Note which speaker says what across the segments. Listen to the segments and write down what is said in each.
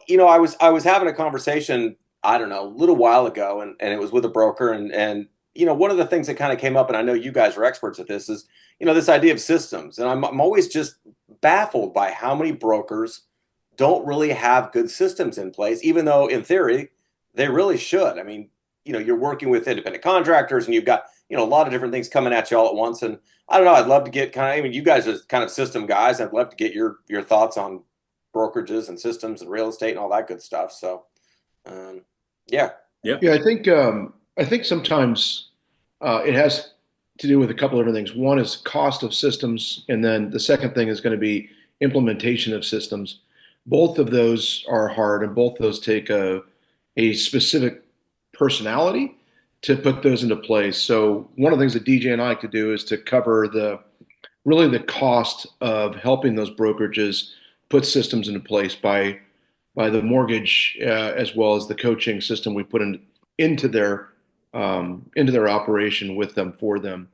Speaker 1: I was having a conversation, I don't know, a little while ago, and it was with a broker, and one of the things that kind of came up, and I know you guys are experts at this, is this idea of systems, and I'm always just baffled by how many brokers don't really have good systems in place, even though in theory they really should. I mean, you're working with independent contractors, and you've got a lot of different things coming at you all at once, and I don't know. I'd love to get kind of. I mean, you guys are kind of system guys. I'd love to get your thoughts on brokerages and systems and real estate and all that good stuff. So, um, yeah,
Speaker 2: Yeah.
Speaker 3: Yeah, I think sometimes it has to do with a couple of different things. One is cost of systems, and then the second thing is going to be implementation of systems. Both of those are hard, and both of those take a specific personality to put those into place. So one of the things that DJ and I could do is to cover the cost of helping those brokerages put systems into place by the mortgage as well as the coaching system we put into their operation with them for them.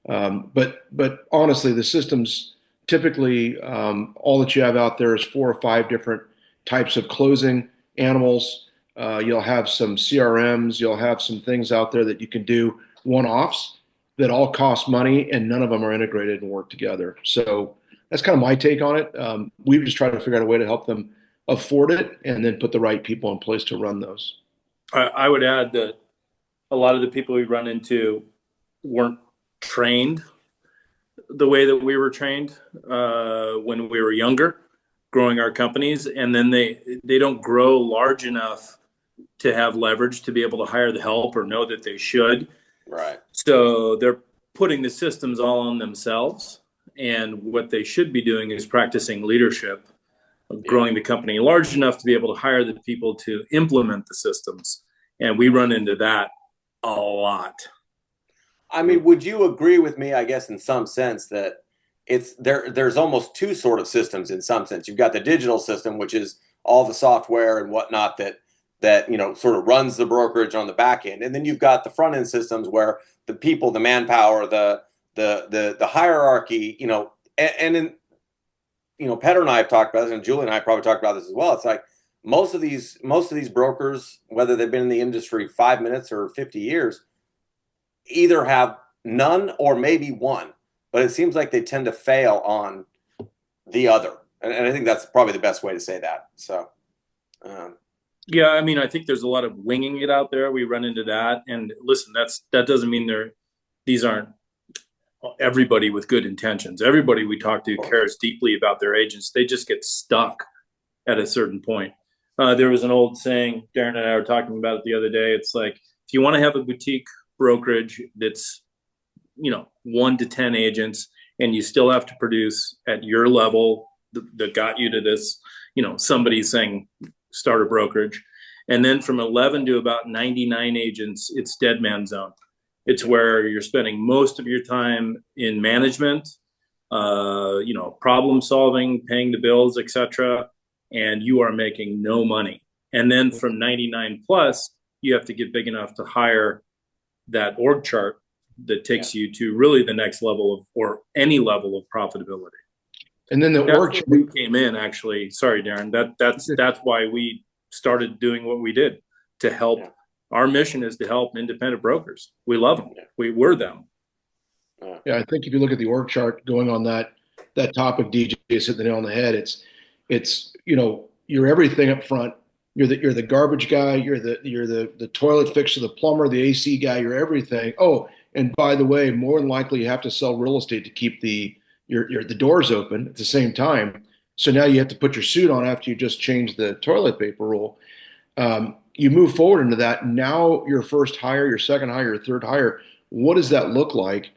Speaker 3: But honestly, the systems typically all that you have out there is 4 or 5 different types of closing animals. You'll have some CRMs, you'll have some things out there that you can do one-offs that all cost money and none of them are integrated and work together. So that's kind of my take on it. We've just tried to figure out a way to help them afford it and then put the right people in place to run those.
Speaker 2: I would add that a lot of the people we run into weren't trained the way that we were trained when we were younger, growing our companies, and then they don't grow large enough to have leverage to be able to hire the help or know that they should.
Speaker 1: right.
Speaker 2: So they're putting the systems all on themselves. And what they should be doing is practicing leadership, growing the company large enough to be able to hire the people to implement the systems. And we run into that a lot.
Speaker 1: I mean, would you agree with me? I guess in some sense that there's almost two sort of systems in some sense. You've got the digital system, which is all the software and whatnot that sort of runs the brokerage on the back end, and then you've got the front end systems where the people, the manpower, the hierarchy, and then Petter and I have talked about this, and Julie and I probably talked about this as well. It's like most of these brokers, whether they've been in the industry 5 minutes or 50 years, either have none or maybe one, but it seems like they tend to fail on the other, and I think that's probably the best way to say that. So, um,
Speaker 2: Yeah, I mean, I think there's a lot of winging it out there. We run into that. And listen, that doesn't mean these aren't everybody with good intentions. Everybody we talk to cares deeply about their agents. They just get stuck at a certain point. There was an old saying, Darren and I were talking about it the other day. It's like, if you want to have a boutique brokerage that's, 1 to 10 agents, and you still have to produce at your level that got you to this, somebody saying start a brokerage. And then from 11 to about 99 agents, it's dead man zone. It's where you're spending most of your time in management, problem solving, paying the bills, etc., and you are making no money. And then from 99 plus, you have to get big enough to hire that org chart that takes you to really the next level or any level of profitability.
Speaker 3: And then the
Speaker 2: That's
Speaker 3: org
Speaker 2: where we came in, actually. Sorry, Darren. That's why we started doing what we did to help.
Speaker 1: Yeah.
Speaker 2: Our mission is to help independent brokers. We love them. We're them.
Speaker 3: Yeah, I think if you look at the org chart going on that topic, DJ is hitting the nail on the head. It's you're everything up front. You're the garbage guy. You're the toilet fixer, the plumber, the AC guy. You're everything. Oh, and by the way, more than likely you have to sell real estate to keep the doors open at the same time. So now you have to put your suit on after you just changed the toilet paper roll. You move forward into that. Now your first hire, your second hire, your third hire. What does that look like?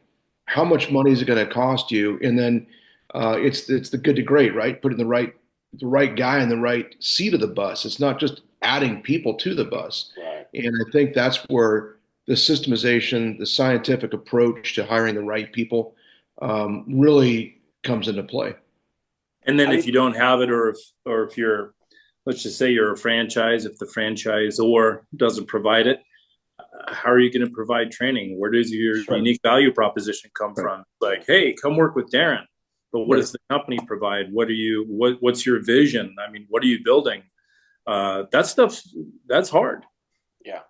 Speaker 3: How much money is it going to cost you? And then it's the good to great, right? Putting the right guy in the right seat of the bus. It's not just adding people to the bus.
Speaker 1: right.
Speaker 3: And I think that's where the systemization, the scientific approach to hiring the right people really comes into play.
Speaker 2: And then if you don't have it, or if you're, let's just say you're a franchise, if the franchisor doesn't provide it, how are you going to provide training? Where does your unique value proposition come from? Like, hey, come work with Darren. But what does the company provide? What's your vision? I mean, what are you building? That stuff, that's hard.
Speaker 1: Yeah.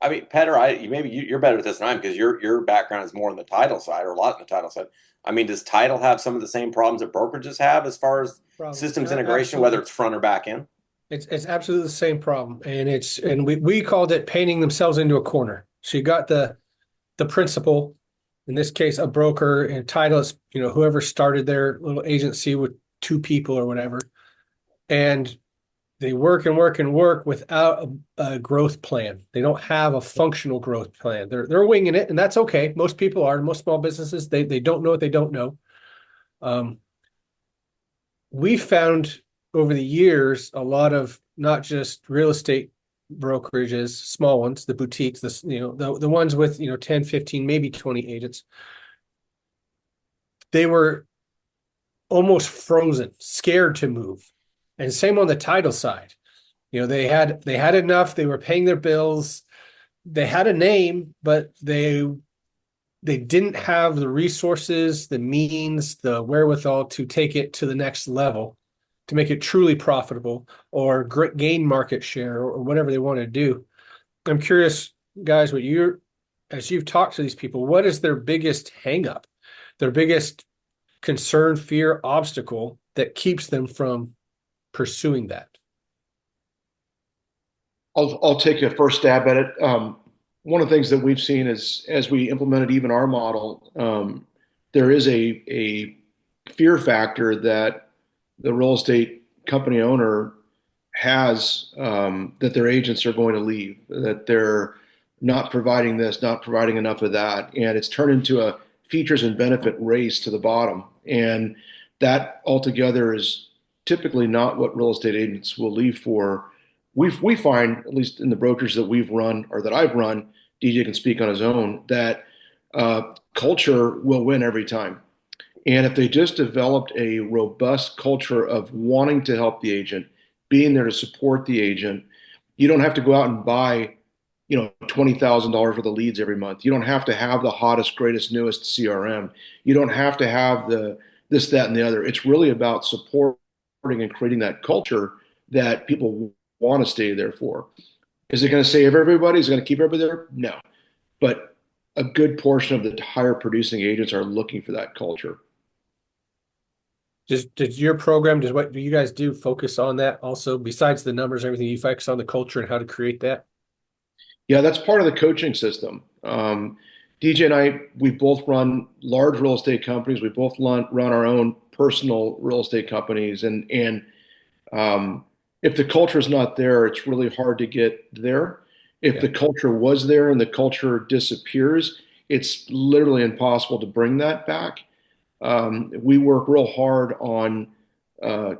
Speaker 1: I mean, Petter, you're better at this than I am because your background is more on the title side, or a lot in the title side. I mean, does title have some of the same problems that brokerages have as far as systems integration,
Speaker 4: Absolutely.
Speaker 1: whether it's front or back end?
Speaker 4: It's absolutely the same problem, and we called it painting themselves into a corner. So you got the principal, in this case, a broker, and title is, whoever started their little agency with 2 people or whatever, and they work and work and work without a growth plan. They don't have a functional growth plan. They're winging it, and that's okay. Most people are. Most small businesses, they don't know what they don't know. We found over the years a lot of not just real estate brokerages, small ones, the boutiques, the ones with 10, 15, maybe 20 agents. They were almost frozen, scared to move. And same on the title side. They had enough, they were paying their bills, they had a name, but they didn't have the resources, the means, the wherewithal to take it to the next level, to make it truly profitable or gain market share or whatever they want to do. I'm curious, guys, as you've talked to these people, what is their biggest hang up, their biggest concern, fear, obstacle that keeps them from pursuing that?
Speaker 3: I'll take a first stab at it. One of the things that we've seen is as we implemented even our model, there is a fear factor that the real estate company owner has, that their agents are going to leave, that they're not providing this, not providing enough of that. And it's turned into a features and benefit race to the bottom. And that altogether is typically not what real estate agents will leave for. We find, at least in the brokers that we've run or that I've run, DJ can speak on his own, that culture will win every time. And if they just developed a robust culture of wanting to help the agent, being there to support the agent, you don't have to go out and buy, $20,000 worth of leads every month. You don't have to have the hottest, greatest, newest CRM. You don't have to have the this, that, and the other. It's really about supporting and creating that culture that people want to stay there for. Is it going to save everybody? Is it going to keep everybody there? No. But a good portion of the higher producing agents are looking for that culture.
Speaker 4: Does your program, what do you guys do, focus on that also? Besides the numbers and everything, you focus on the culture and how to create that?
Speaker 3: Yeah, that's part of the coaching system. DJ and I, we both run large real estate companies. We both run our own personal real estate companies. And if the culture is not there, it's really hard to get there. If the culture was there and the culture disappears, it's literally impossible to bring that back. We work real hard on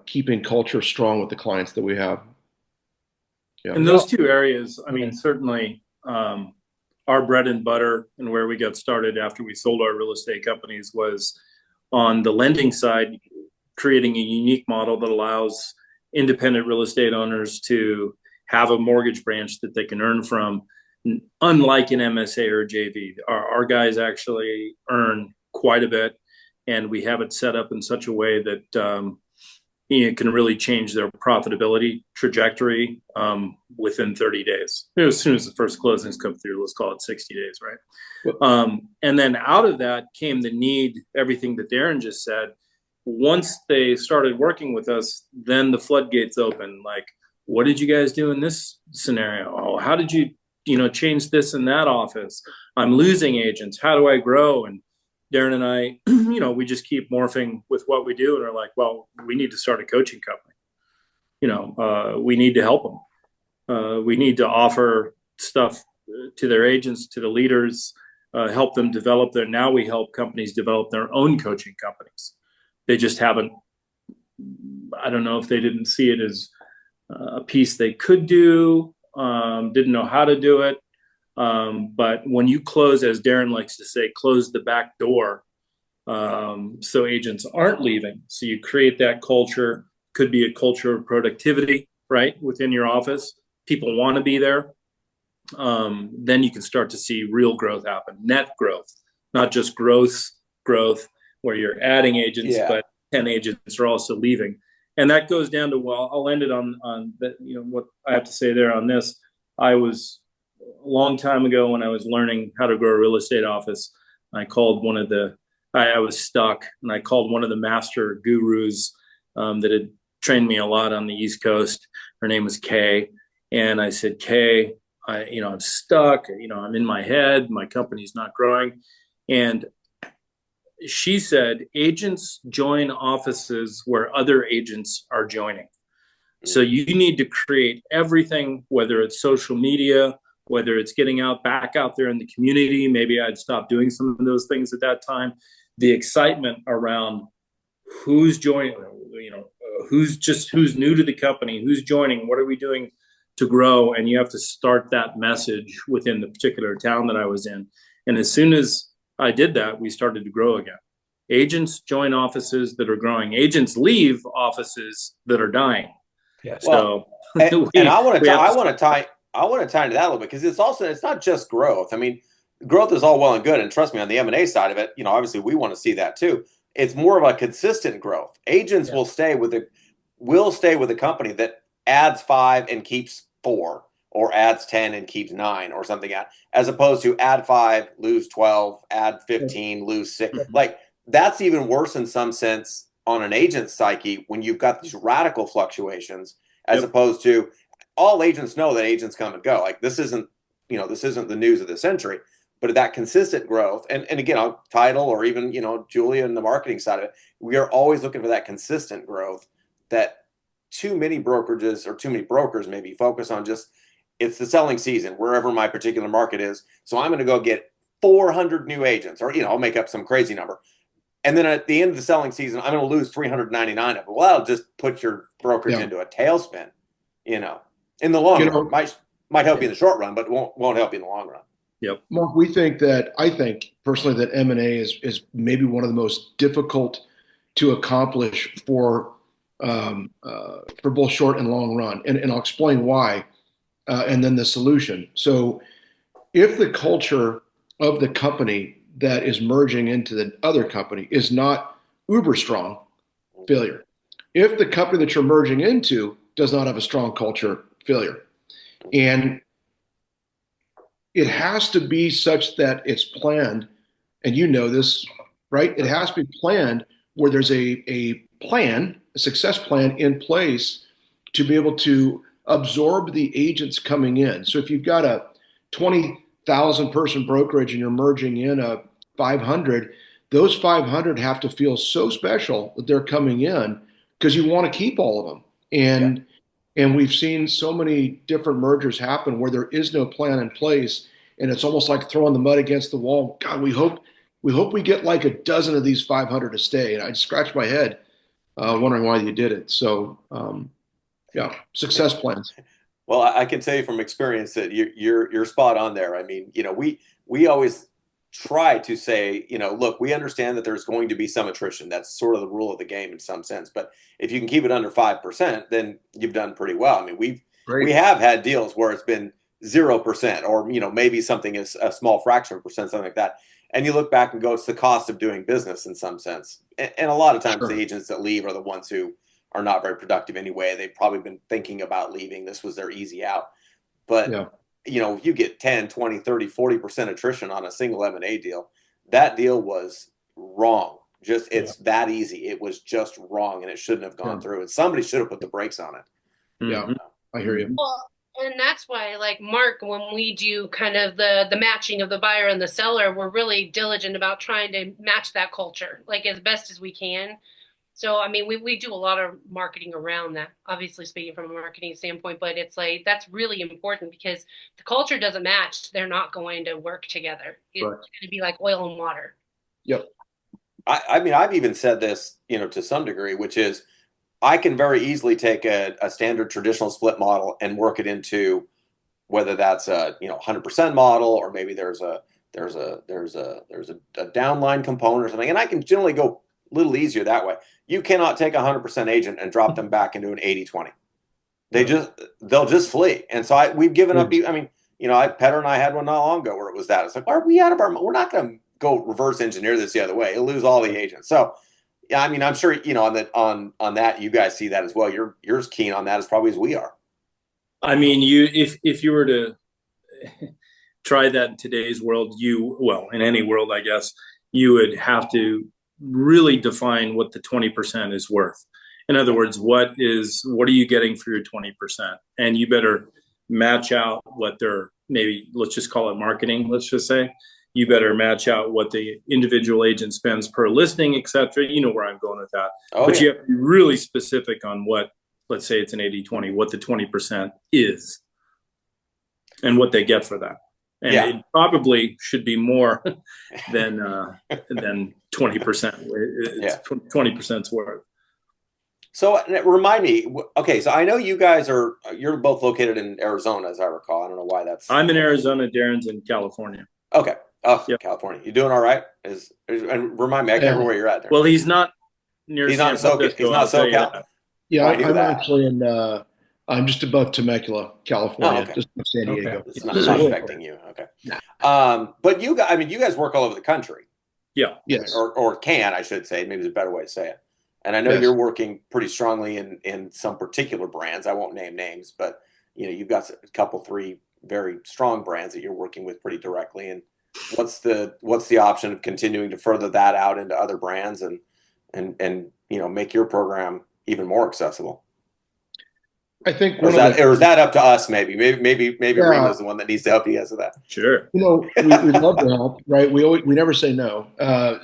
Speaker 3: keeping culture strong with the clients that we have.
Speaker 2: Yeah. In those 2 areas, I mean, certainly our bread and butter and where we got started after we sold our real estate companies was on the lending side, creating a unique model that allows independent real estate owners to have a mortgage branch that they can earn from, unlike an MSA or JV. Our guys actually earn quite a bit, and we have it set up in such a way that it can really change their profitability trajectory within 30 days. As soon as the first closings come through, let's call it 60 days, right? And then out of that came the need, everything that Darren just said. Once they started working with us, then the floodgates open. Like, what did you guys do in this scenario? Oh, how did you, change this in that office? I'm losing agents. How do I grow? And Darren and I, we just keep morphing with what we do. And we're like, well, we need to start a coaching company. We need to help them. We need to offer stuff to their agents, to the leaders, help them develop now we help companies develop their own coaching companies. They just haven't, I don't know if they didn't see it as a piece they could do, didn't know how to do it. But when you close, as Darren likes to say, close the back door, so agents aren't leaving. So you create that culture, could be a culture of productivity, right, within your office. People want to be there. Then you can start to see real growth happen, net growth, not just growth where you're adding agents, but 10 agents are also leaving. And that goes down to, well, I'll end it on that, what I have to say there on this. I was a long time ago when I was learning how to grow a real estate office. I called I was stuck, and I called one of the master gurus that had trained me a lot on the East Coast. Her name was Kay. And I said, Kay, I'm stuck. I'm in my head. My company's not growing. And she said, agents join offices where other agents are joining. So you need to create everything, whether it's social media, whether it's getting back out there in the community. Maybe I'd stop doing some of those things at that time. The excitement around who's joining, who's new to the company, who's joining, what are we doing to grow? And you have to start that message within the particular town that I was in. And as soon as I did that, we started to grow again. Agents join offices that are growing. Agents leave offices that are dying.
Speaker 4: Yes.
Speaker 1: Well,
Speaker 2: So
Speaker 1: and I want to tie into that a little bit, because it's not just growth. I mean, growth is all well and good, and trust me, on the M&A side of it, obviously we want to see that too. It's more of a consistent growth. Agents will stay with a company that adds 5 and keeps 4, or adds 10 and keeps 9, or something, as opposed to add 5, lose 12, add 15, lose 6. Like, that's even worse in some sense on an agent's psyche when you've got these radical fluctuations, as opposed to, all agents know that agents come and go. Like, this isn't the news of the century, but that consistent growth, and again, title, or even, Julia and the marketing side of it, we are always looking for that consistent growth that too many brokerages or too many brokers maybe focus on. Just, it's the selling season wherever my particular market is, so I'm going to go get 400 new agents, or I'll make up some crazy number, and then at the end of the selling season, I'm going to lose 399 of them. Well, I'll just put your brokerage into a tailspin. In the long run, might help you in the short run, but won't help you in the long run.
Speaker 2: Yep.
Speaker 3: Mark, I think personally that M&A is maybe one of the most difficult to accomplish for both short and long run, and I'll explain why, and then the solution. So, if the culture of the company that is merging into the other company is not uber strong, failure. If the company that you're merging into does not have a strong culture, failure. And it has to be such that it's planned, and this, right? It has to be planned where there's a success plan in place to be able to absorb the agents coming in. So if you've got a 20,000 person brokerage and you're merging in a 500, those 500 have to feel so special that they're coming in, because you want to keep all of them. And we've seen so many different mergers happen where there is no plan in place, and it's almost like throwing the mud against the wall. God, we hope we get like a dozen of these 500 to stay. And I scratched my head wondering why you did it. So, success plans.
Speaker 1: Well, I can tell you from experience that you're spot on there. I mean, we always try to say, look, we understand that there's going to be some attrition. That's sort of the rule of the game in some sense. But if you can keep it under 5%, then you've done pretty well. I mean, we have had deals where it's been 0%, or maybe something is a small fraction of a percent, something like that. And you look back and go, it's the cost of doing business in some sense. And a lot of times the agents that leave are the ones who are not very productive anyway. They've probably been thinking about leaving. This was their easy out. But if you get 10, 20, 30, 40% attrition on a single M&A deal, that deal was wrong. It's that easy. It was just wrong, and it shouldn't have gone through. And somebody should have put the brakes on it.
Speaker 3: Yeah, I hear you.
Speaker 5: Well, and that's why, like Mark, when we do kind of the matching of the buyer and the seller, we're really diligent about trying to match that culture, like as best as we can. So, I mean, we do a lot of marketing around that, obviously speaking from a marketing standpoint, but it's like, that's really important, because if the culture doesn't match, they're not going to work together. It's going to be like oil and water.
Speaker 3: Yep.
Speaker 1: I mean, I've even said this, to some degree, which is, I can very easily take a standard traditional split model and work it into, whether that's a 100% model, or maybe there's a downline component or something, and I can generally go a little easier that way. You cannot take a 100% agent and drop them back into an 80-20. They'll just flee. And so we've given up. I mean, Petter and I had one not long ago where it was that. It's like, why are we out of our? We're not going to go reverse engineer this the other way. It'll lose all the agents. So, I mean, I'm sure, on that, you guys see that as well. You're as keen on that as probably as we are.
Speaker 2: I mean, if you were to try that in today's world, in any world, I guess, you would have to really define what the 20% is worth. In other words, what are you getting for your 20%? And you better match out what they're, maybe let's just call it marketing, let's just say. You better match out what the individual agent spends per listing, et cetera. You know where I'm going with that. But you have to be really specific on what, let's say it's an 80-20, what the 20% is and what they get for that. And it probably should be more than 20%. 20%'s worth.
Speaker 1: So remind me, okay, so I know you're both located in Arizona, as I recall. I don't know why that's.
Speaker 2: I'm in Arizona, Darren's in California.
Speaker 1: Okay. Oh, yep. California. You doing all right? And remind me, I can't remember where you're at there.
Speaker 2: Well, he's not near.
Speaker 1: He's not SoCal. He's not SoCal.
Speaker 3: Yeah, I'm actually in. I'm just above Temecula, California, just in San Diego.
Speaker 1: Okay. It's not affecting you. Okay. Nah. But you guys work all over the country.
Speaker 2: Yeah.
Speaker 3: Yes.
Speaker 1: Or can, I should say. Maybe it's a better way to say it. And I know you're working pretty strongly in some particular brands. I won't name names, but you've got a couple, 3 very strong brands that you're working with pretty directly. And what's the option of continuing to further that out into other brands and make your program even more accessible?
Speaker 3: I think,
Speaker 1: or is that up to us? Maybe Rema's the one that needs to help you guys with that.
Speaker 2: Sure.
Speaker 3: We love to help, right? We never say no.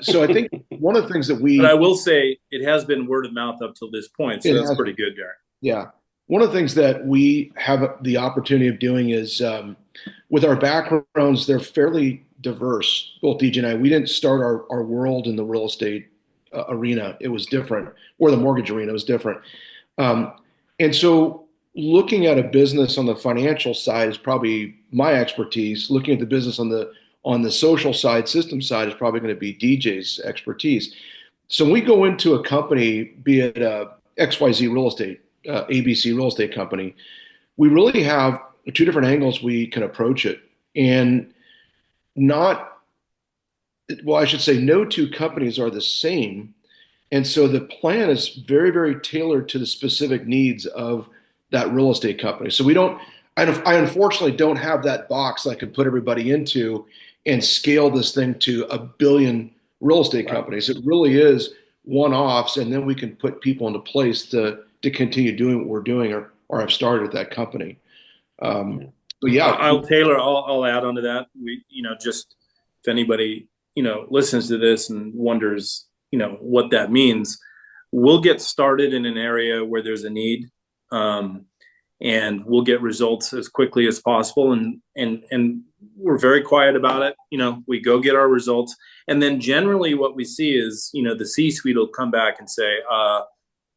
Speaker 3: So I think one of the things that
Speaker 2: but I will say it has been word of mouth up till this point, so that's pretty good, Darren.
Speaker 3: Yeah. One of the things that we have the opportunity of doing is, with our backgrounds, they're fairly diverse. Both DJ and I, we didn't start our world in the real estate arena. It was different, or the mortgage arena was different. And so looking at a business on the financial side is probably my expertise. Looking at the business on the social side, system side, is probably going to be DJ's expertise. So when we go into a company, be it XYZ Real Estate, ABC Real Estate Company, we really have 2 different angles we can approach it. And no 2 companies are the same. And so the plan is very, very tailored to the specific needs of that real estate company. So I unfortunately don't have that box I can put everybody into and scale this thing to 1 billion real estate companies. It really is one-offs, and then we can put people into place to continue doing what we're doing or have started at that company. But yeah,
Speaker 2: I'll add on to that. We, just if anybody, listens to this and wonders, what that means, we'll get started in an area where there's a need. And we'll get results as quickly as possible. And we're very quiet about it. We go get our results. And then generally what we see is, the C-suite will come back and say,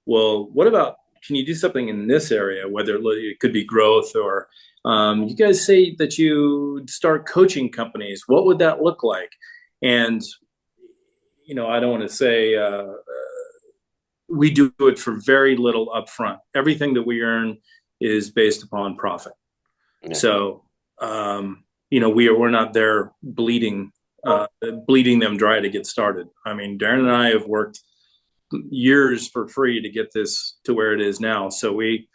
Speaker 2: well, what about, can you do something in this area? Whether it could be growth or you guys say that you start coaching companies. What would that look like? And, I don't want to say we do it for very little upfront. Everything that we earn is based upon profit. Yeah. So, we're not there bleeding them dry to get started. I mean, Darren and I have worked years for free to get this to where it is now. So we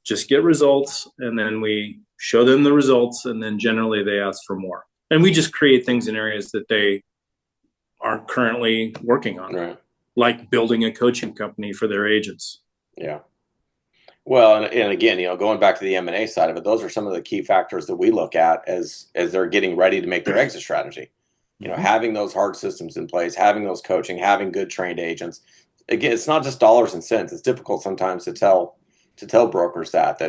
Speaker 2: just get results, and then we show them the results, and then generally they ask for more. And we just create things in areas that they aren't currently working on. Right. Like building a coaching company for their agents.
Speaker 1: Yeah. Well, and again, going back to the M&A side of it, those are some of the key factors that we look at as they're getting ready to make their exit strategy. Having those hard systems in place, having those coaching, having good trained agents. Again, it's not just dollars and cents. It's difficult sometimes to tell brokers that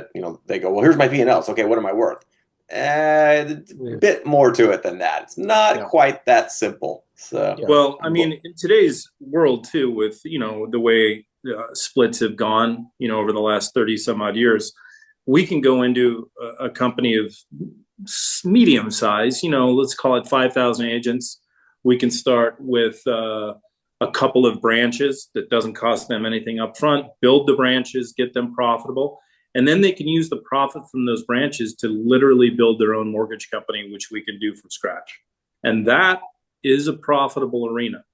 Speaker 1: they go, well, here's my P&L. Okay, what am I worth? A bit more to it than that. It's not quite that simple. So,
Speaker 2: well, I mean, in today's world too, with the way splits have gone, over the last 30 some odd years, we can go into a company of medium size, let's call it 5,000 agents. We can start with a couple of branches that doesn't cost them anything up front, build the branches, get them profitable. And then they can use the profit from those branches to literally build their own mortgage company, which we can do from scratch. And that is a profitable arena.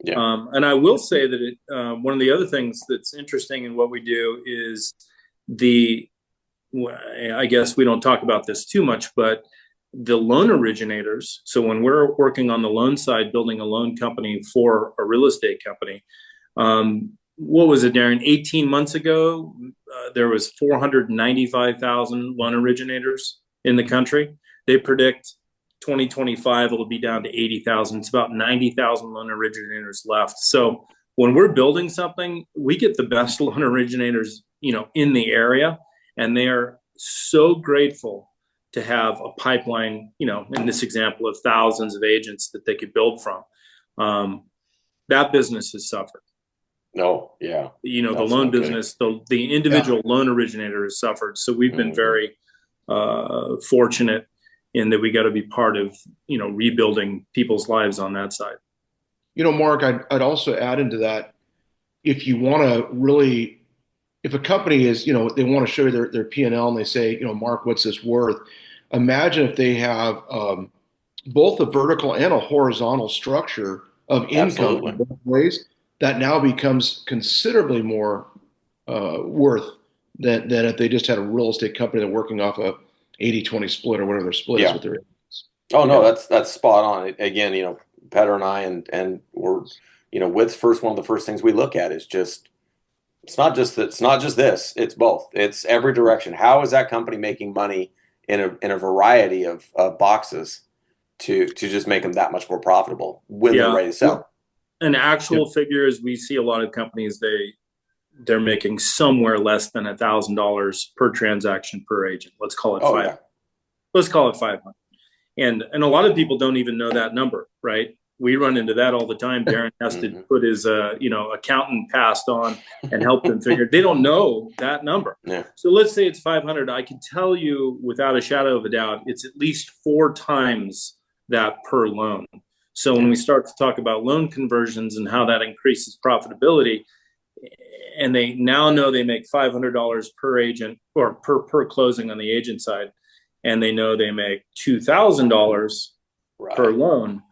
Speaker 1: Yeah.
Speaker 2: And I will say that one of the other things that's interesting in what we do is I guess we don't talk about this too much, but the loan originators. So when we're working on the loan side, building a loan company for a real estate company, what was it, Darren? 18 months ago, there was 495,000 loan originators in the country. They predict 2025 it'll be down to 80,000. It's about 90,000 loan originators left. So when we're building something, we get the best loan originators, in the area, and they are so grateful to have a pipeline, in this example of thousands of agents that they could build from. That business has suffered.
Speaker 1: No, yeah.
Speaker 2: The loan business, the individual loan originator has suffered. So we've been very fortunate in that we got to be part of, rebuilding people's lives on that side.
Speaker 3: Mark, I'd also add into that, if you want to really, if a company is, they want to show you their P&L and they say, Mark, what's this worth? Imagine if they have both a vertical and a horizontal structure of income in both ways, that now becomes considerably more worth than if they just had a real estate company that's working off a 80-20 split or whatever their split is with their agents.
Speaker 1: Oh, no, that's spot on. Again, Petter and I, and we're, WIT's one of the first things we look at is just, it's not just this, it's both. It's every direction. How is that company making money in a variety of boxes to just make them that much more profitable when they're ready to sell?
Speaker 2: An actual figure is we see a lot of companies, they're making somewhere less than $1,000 per transaction per agent. Let's call it Let's call it 500. And a lot of people don't even know that number, right? We run into that all the time. Darren has to put his accountant passed on and help them figure. They don't know that number.
Speaker 1: Yeah.
Speaker 2: So let's say it's 500. I can tell you without a shadow of a doubt, it's at least 4 times that per loan. So when we start to talk about loan conversions and how that increases profitability, and they now know they make $500 per agent or per closing on the agent side, and they know they make $2,000 per loan,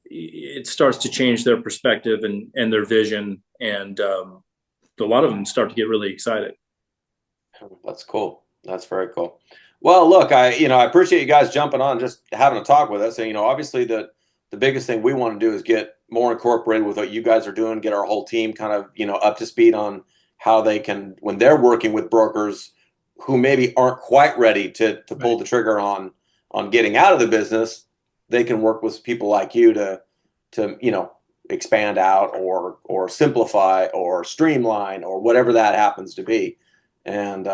Speaker 2: it starts to change their perspective and their vision. And a lot of them start to get really excited.
Speaker 1: That's cool. That's very cool. Well, look, I appreciate you guys jumping on, just having a talk with us. And, obviously the biggest thing we want to do is get more incorporated with what you guys are doing, get our whole team kind of, up to speed on how they can, when they're working with brokers who maybe aren't quite ready to pull the trigger on getting out of the business, they can work with people like you to expand out or simplify or streamline or whatever that happens to be. And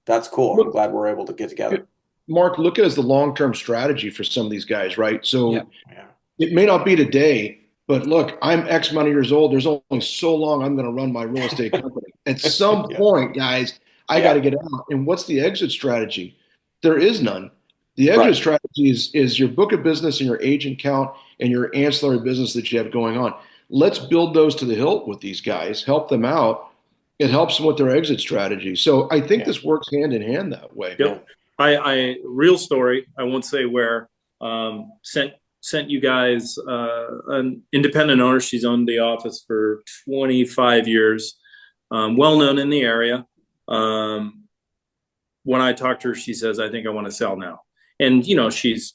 Speaker 1: that's cool. I'm glad we're able to get together.
Speaker 3: Mark, look at it as the long-term strategy for some of these guys, right? So it may not be today, but look, I'm X amount of years old. There's only so long I'm going to run my real estate company. At some point, guys, I got to get out. And what's the exit strategy? There is none. The exit strategy is your book of business and your agent count and your ancillary business that you have going on. Let's build those to the hilt with these guys, help them out. It helps them with their exit strategy. So I think this works hand in hand that way.
Speaker 2: Yep. I real story, I won't say where, sent you guys an independent owner. She's owned the office for 25 years, well known in the area. When I talked to her, she says, I think I want to sell now. And, she's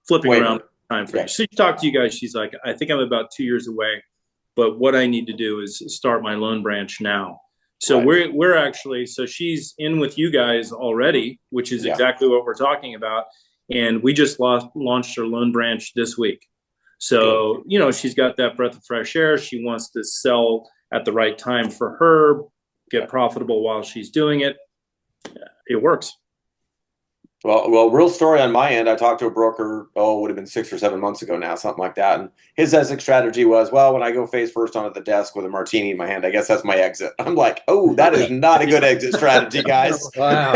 Speaker 2: flipping around time frame. So she talked to you guys. She's like, I think I'm about 2 years away, but what I need to do is start my loan branch now. So we're actually, so she's in with you guys already, which is exactly what we're talking about. And we just launched her loan branch this week. So, she's got that breath of fresh air. She wants to sell at the right time for her, get profitable while she's doing it. It works.
Speaker 1: Well, real story on my end. I talked to a broker, it would have been 6 or 7 months ago now, something like that. And his exit strategy was, well, when I go face first onto the desk with a martini in my hand, I guess that's my exit. I'm like, that is not a good exit strategy, guys.
Speaker 4: Wow.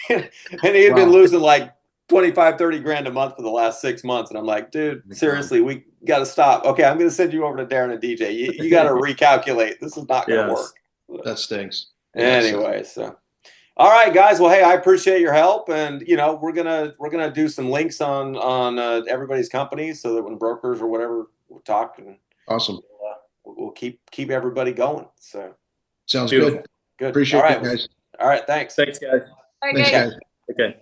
Speaker 1: And he had been losing like 25, 30 grand a month for the last 6 months. And I'm like, dude, seriously, we got to stop. Okay, I'm going to send you over to Darren and DJ. You got to recalculate. This is not going to work.
Speaker 3: That stinks.
Speaker 1: Anyway, so. All right, guys. Well, hey, I appreciate your help, and we're gonna do some links on everybody's companies so that when brokers or whatever we'll talk and
Speaker 3: Awesome.
Speaker 1: we'll keep everybody going. So
Speaker 3: Sounds
Speaker 2: Beautiful.
Speaker 3: good.
Speaker 1: good.
Speaker 3: Appreciate
Speaker 1: All right,
Speaker 3: it, guys.
Speaker 1: all right. Thanks.
Speaker 2: Thanks, guys.
Speaker 5: Okay.
Speaker 3: Thanks, guys.
Speaker 2: Okay.